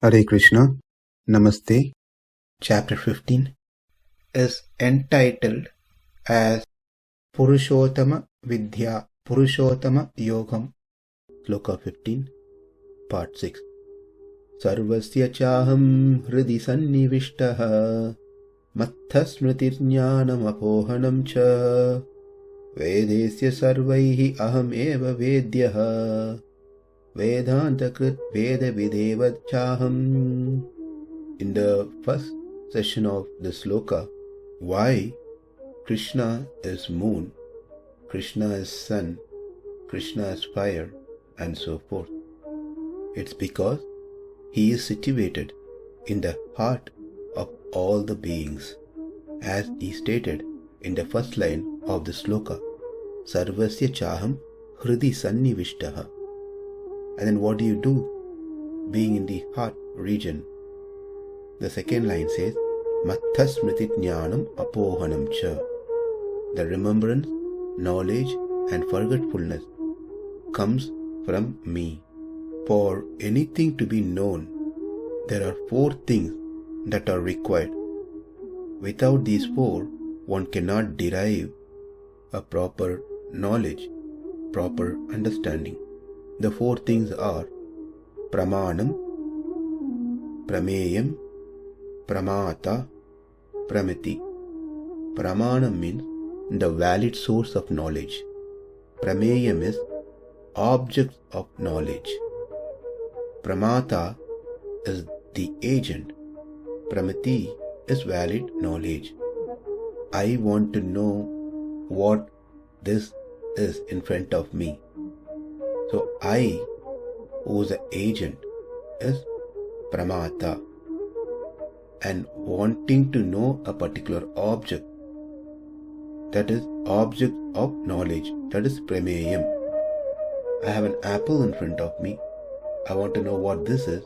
Hare Krishna, Namaste. Chapter 15 is entitled as Purushottama Vidya, Purushottama Yogam. Sloka 15, Part 6. Sarvasya cāhaṁ hṛdi sanniviṣṭo mattaḥ smṛtir jñānam apohanaṁ ca vedesya sarvair aham eva vedyo vedānta-kṛd veda-vid cāham. In the first session of the sloka, why Krishna is moon, Krishna is sun, Krishna is fire, and so forth. It's because he is situated in the heart of all the beings, as he stated in the first line of the sloka, sarvasya cāhaṁ hṛdi sanniviṣṭo. And then what do you do, being in the heart region? The second line says, mattaḥ jñānam apohanaṁ ca. The remembrance, knowledge, and forgetfulness comes from me. For anything to be known, there are 4 things that are required. Without these 4, one cannot derive a proper knowledge, proper understanding. The 4 things are pramanam, prameyam, pramata, pramiti. Pramanam means the valid source of knowledge. Prameyam is object of knowledge. Pramata is the agent. Pramiti is valid knowledge. I want to know what this is in front of me. So I, who is the agent, is pramata, and wanting to know a particular object, that is object of knowledge, that is prameyam. I have an apple in front of me. I want to know what this is.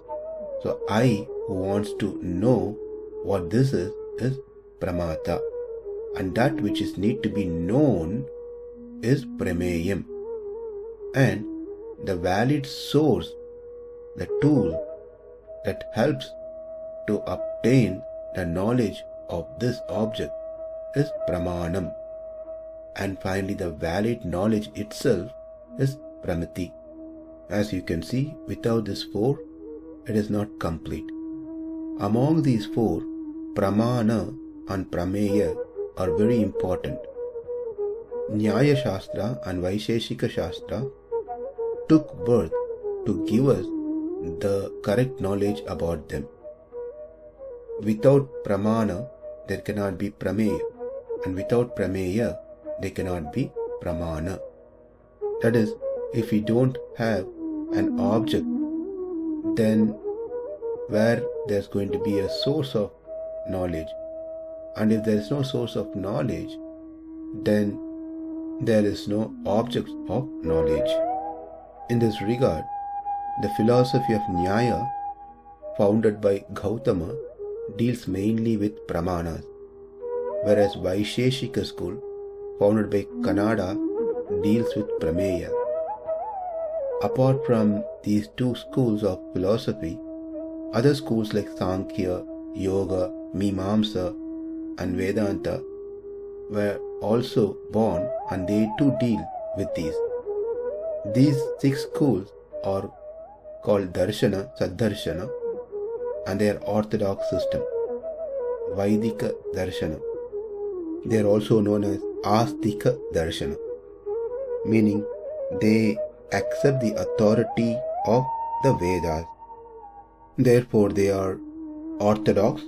So I, who wants to know what this is pramata, and that which is need to be known is prameyam. And the valid source, the tool that helps to obtain the knowledge of this object is pramanam. And finally, the valid knowledge itself is pramiti. As you can see, without this 4, it is not complete. Among these 4, pramana and prameya are very important. Nyaya Shastra and Vaisheshika Shastra took birth to give us the correct knowledge about them. Without pramana, there cannot be prameya, and without prameya, there cannot be pramana. That is, if we don't have an object, then where there's going to be a source of knowledge? And if there is no source of knowledge, then there is no object of knowledge. In this regard, the philosophy of Nyaya, founded by Gautama, deals mainly with pramanas, whereas Vaisheshika school, founded by Kannada, deals with prameya. Apart from these 2 schools of philosophy, other schools like Sankhya, Yoga, Mimamsa, and Vedanta were also born, and they too deal with these. These 6 schools are called Darshana, Saddarshana, and they are orthodox system. Vaidika Darshana. They are also known as Astika Darshana, meaning they accept the authority of the Vedas. Therefore, they are orthodox.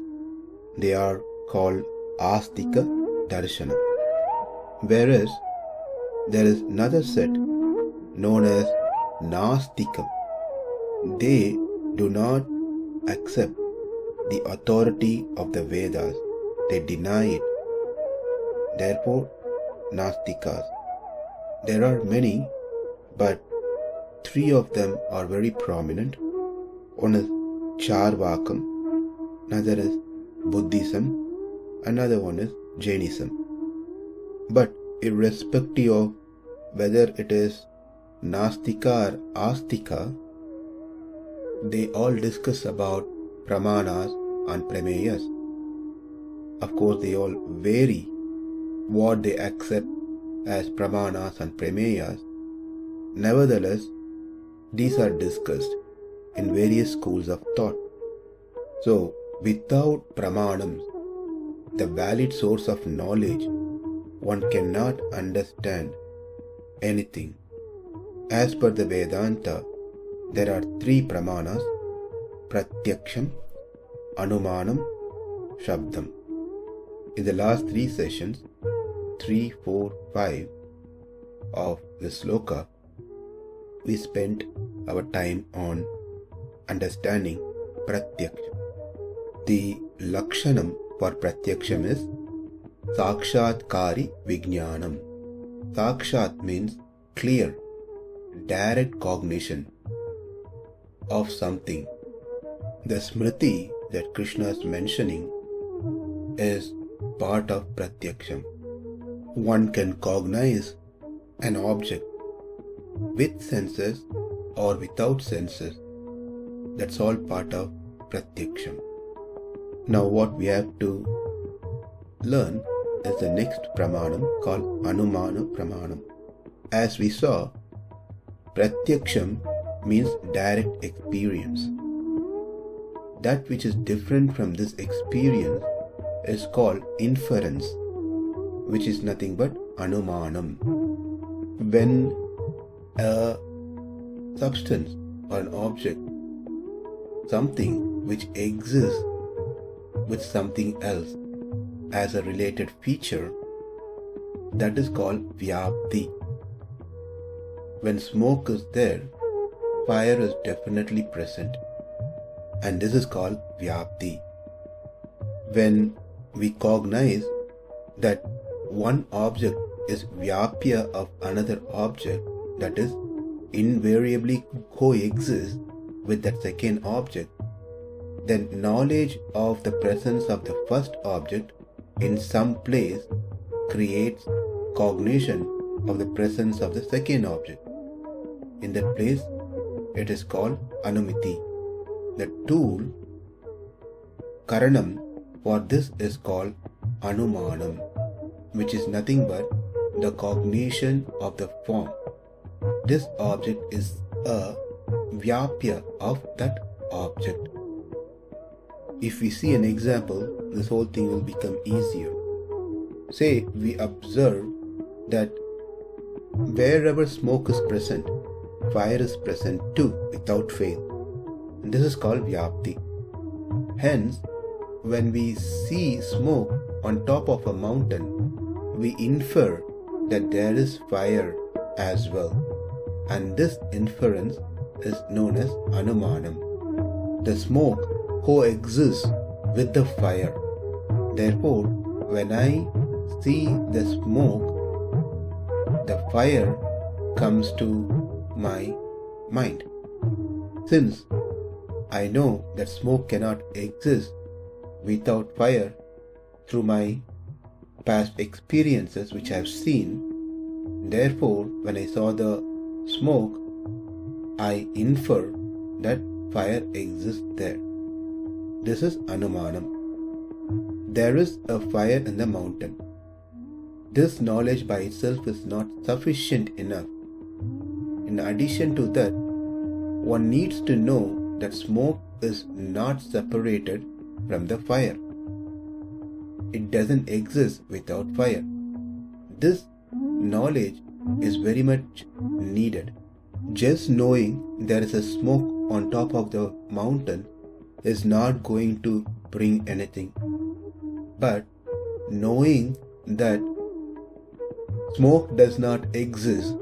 They are called Astika Darshana. Whereas there is another set known as Nastikam. They do not accept the authority of the Vedas. They deny it. Therefore, Nastikas. There are many, but 3 of them are very prominent. One is Charvakam, another is Buddhism, another one is Jainism. But irrespective of whether it is Nastika or Astika, they all discuss about pramanas and prameyas. Of course, they all vary what they accept as pramanas and prameyas. Nevertheless, these are discussed in various schools of thought. So, without pramanams, the valid source of knowledge, one cannot understand anything. As per the Vedanta, there are three pramanas: pratyaksham, anumanam, shabdam. In the last three sessions, 3, 4, 5 of the Sloka, we spent our time on understanding pratyaksham. The lakshanam for pratyaksham is sakshatkari vijñānam. Sakshat means clear, direct cognition of something. The smṛtir that Krishna is mentioning is part of pratyaksham. One can cognize an object with senses or without senses. That's all part of pratyaksham. Now what we have to learn is the next pramanam called anumana pramanam. As we saw, pratyaksham means direct experience. That which is different from this experience is called inference, which is nothing but anumanam. When a substance or an object, something which exists with something else as a related feature, that is called vyapti. When smoke is there, fire is definitely present, and this is called vyapti. When we cognize that one object is vyapya of another object, that is, invariably coexists with that second object, then knowledge of the presence of the first object in some place creates cognition of the presence of the second object. In that place, it is called anumiti. The tool, karanam, for this is called anumanam, which is nothing but the cognition of the form. This object is a vyapya of that object. If we see an example, this whole thing will become easier. Say we observe that wherever smoke is present, fire is present too without fail. This is called vyapti. Hence, when we see smoke on top of a mountain, we infer that there is fire as well. And this inference is known as anumanam. The smoke coexists with the fire. Therefore, when I see the smoke, the fire comes to my mind. Since I know that smoke cannot exist without fire through my past experiences which I have seen, therefore, when I saw the smoke, I infer that fire exists there. This is anumanam. There is a fire in the mountain. This knowledge by itself is not sufficient enough. In addition to that, one needs to know that smoke is not separated from the fire. It doesn't exist without fire. This knowledge is very much needed. Just knowing there is a smoke on top of the mountain is not going to bring anything. But knowing that smoke does not exist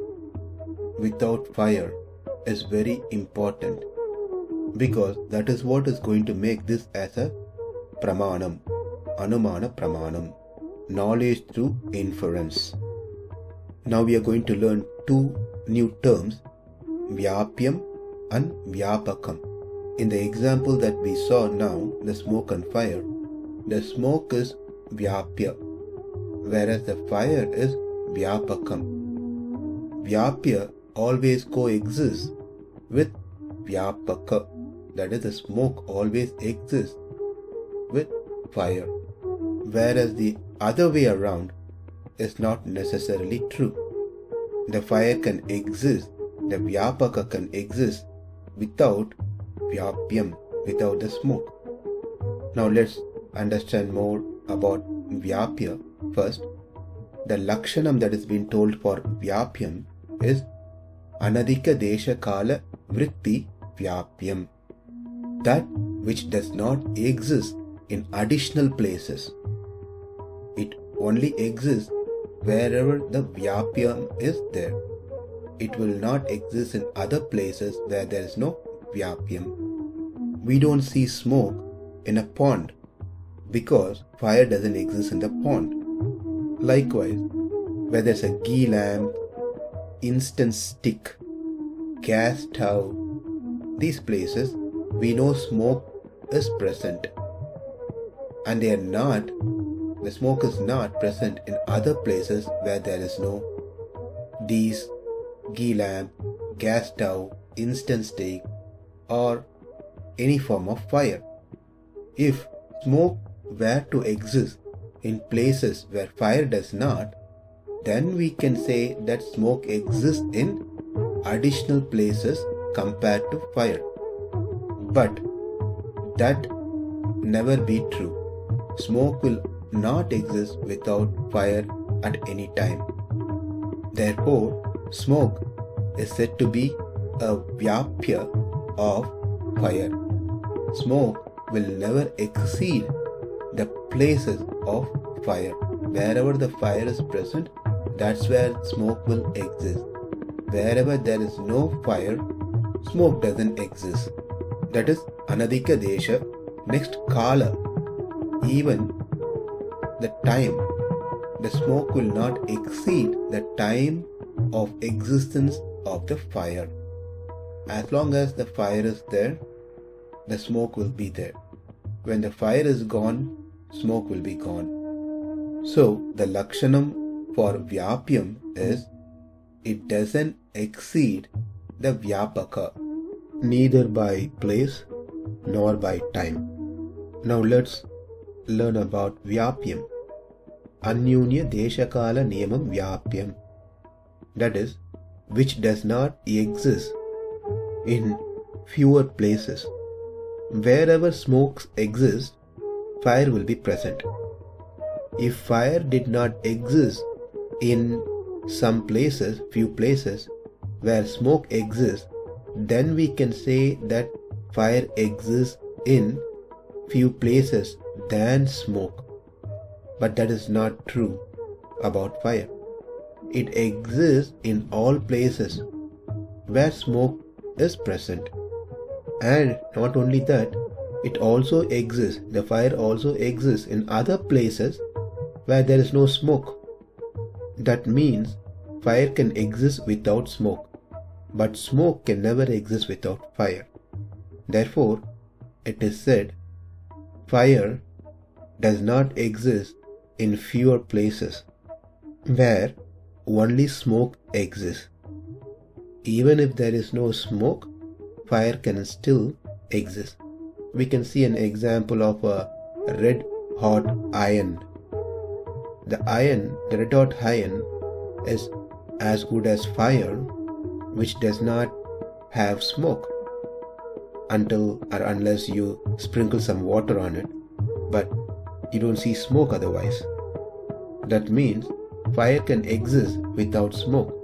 without fire is very important, because that is what is going to make this as a pramanam, anumana pramanam, knowledge through inference. Now we are going to learn two new terms, vyapyam and vyapakam. In the example that we saw now, the smoke and fire, the smoke is vyapya, whereas the fire is vyapakam. Vyapya always coexists with vyapaka. that is, the smoke always exists with fire, whereas the other way around is not necessarily true. The fire can exist, the vyapaka can exist without vyapyam, without the smoke. Now let's understand more about vyapya first. The lakshanam that is being told for vyapyam is anadika desha kala vritti vyapyam, that which does not exist in additional places. It only exists wherever the vyapyam is there. It will not exist in other places where there is no vyapyam. We don't see smoke in a pond because fire doesn't exist in the pond. Likewise, where there's a ghee lamp, instant stick, gas stove, these places we know smoke is present, and the smoke is not present in other places where there is no these ghee lamp, gas stove, instant stick, or any form of fire. If smoke were to exist in places where fire does not, then we can say that smoke exists in additional places compared to fire. But that never be true. Smoke will not exist without fire at any time. Therefore, smoke is said to be a vyapya of fire. Smoke will never exceed the places of fire. Wherever the fire is present, that's where smoke will exist. Wherever there is no fire, smoke doesn't exist. That is anadika desha. Next, kala. Even the time, the smoke will not exceed the time of existence of the fire. As long as the fire is there, the smoke will be there. When the fire is gone, smoke will be gone. So the lakshanam for vyapyam is it doesn't exceed the vyapaka, neither by place nor by time. Now let's learn about vyapyam. Anyunya deshakala niyamam vyapyam, that is, which does not exist in fewer places. Wherever smoke exists, fire will be present. If fire did not exist in some places, few places where smoke exists, then we can say that fire exists in few places than smoke. But that is not true about fire. It exists in all places where smoke is present. And not only that, it also exists, the fire also exists in other places where there is no smoke. That means fire can exist without smoke, but smoke can never exist without fire. Therefore, it is said, fire does not exist in fewer places where only smoke exists. Even if there is no smoke, fire can still exist. We can see an example of a red hot iron. The red hot iron is as good as fire, which does not have smoke until or unless you sprinkle some water on it, but you don't see smoke otherwise. That means fire can exist without smoke,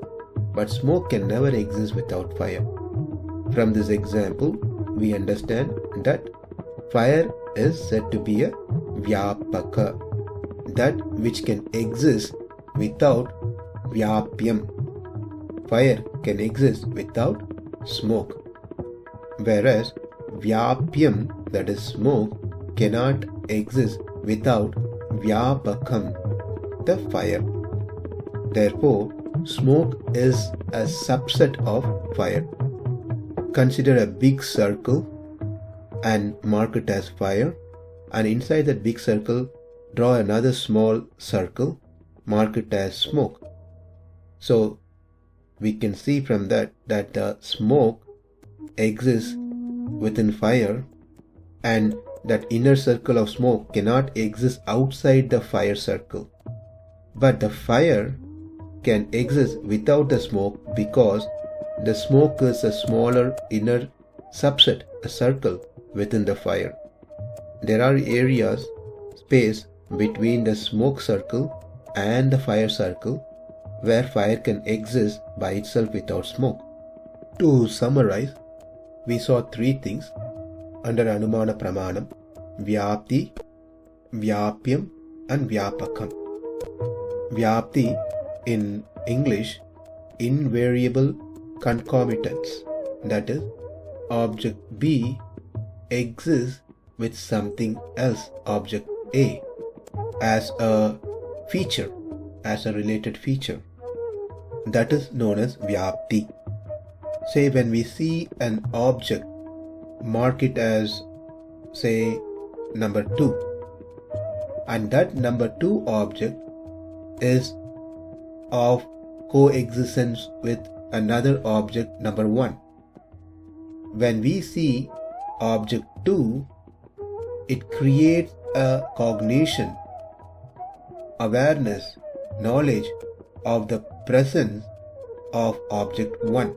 but smoke can never exist without fire. From this example, we understand that fire is said to be a vyapaka, that which can exist without vyapyam. Fire can exist without smoke, whereas vyapyam, that is smoke, cannot exist without vyapakam, the fire. Therefore, smoke is a subset of fire. Consider a big circle and mark it as fire, and inside that big circle draw another small circle, mark it as smoke. So we can see from that the smoke exists within fire, and that inner circle of smoke cannot exist outside the fire circle. But the fire can exist without the smoke because the smoke is a smaller inner subset, a circle within the fire. There are areas, space between the smoke circle and the fire circle where fire can exist by itself without smoke. To summarize, we saw three things under Anumana Pramanam: Vyapti, Vyapyam and Vyapakam. Vyapti in English, invariable concomitance, that is, object B exists with something else, object A, as a feature, as a related feature. That is known as Vyapti. Say when we see an object, mark it as, say, number 2, and that number 2 object is of coexistence with another object number 1. When we see object 2, it creates a cognition, awareness, knowledge of the presence of object 1,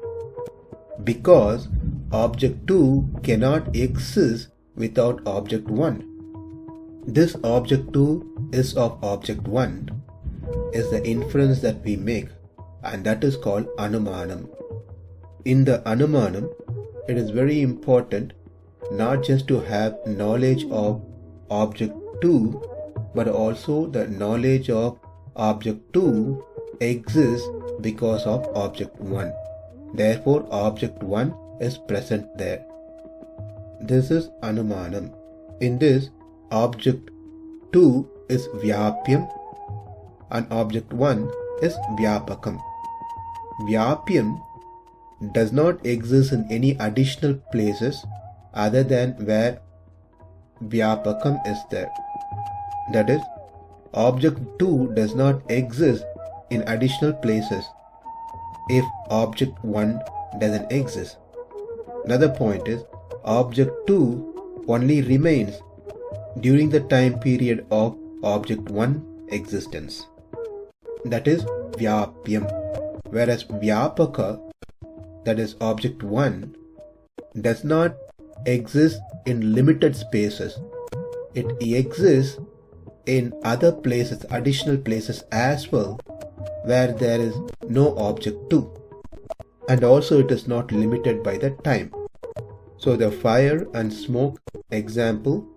because object 2 cannot exist without object 1. This object 2 is of object 1 is the inference that we make, and that is called Anumanam. In the Anumanam, it is very important not just to have knowledge of object 2, but also the knowledge of object 2 exists because of object 1. Therefore, object 1 is present there. This is Anumanam. In this, object 2 is Vyapyam and object 1 is Vyapakam. Vyapyam does not exist in any additional places other than where Vyapakam is there. That is, object 2 does not exist in additional places if object 1 doesn't exist. Another point is, object 2 only remains during the time period of object 1 existence. That is Vyapyam. Whereas Vyapaka, that is object 1, does not exist in limited spaces. It exists in other places, additional places as well, where there is no object 2. And also it is not limited by the time. So the fire and smoke example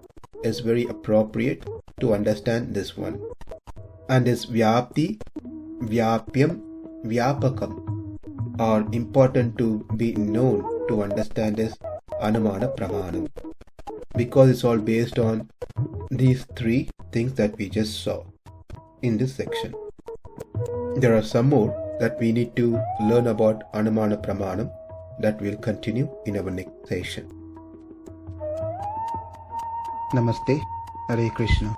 is very appropriate to understand this one. And this Vyapti, Vyapyam, Vyapakam are important to be known to understand this Anumana Pramanam, because it's all based on these three things that we just saw in this section. There are some more that we need to learn about Anumana Pramanam that will continue in our next session. Namaste. Hare Krishna.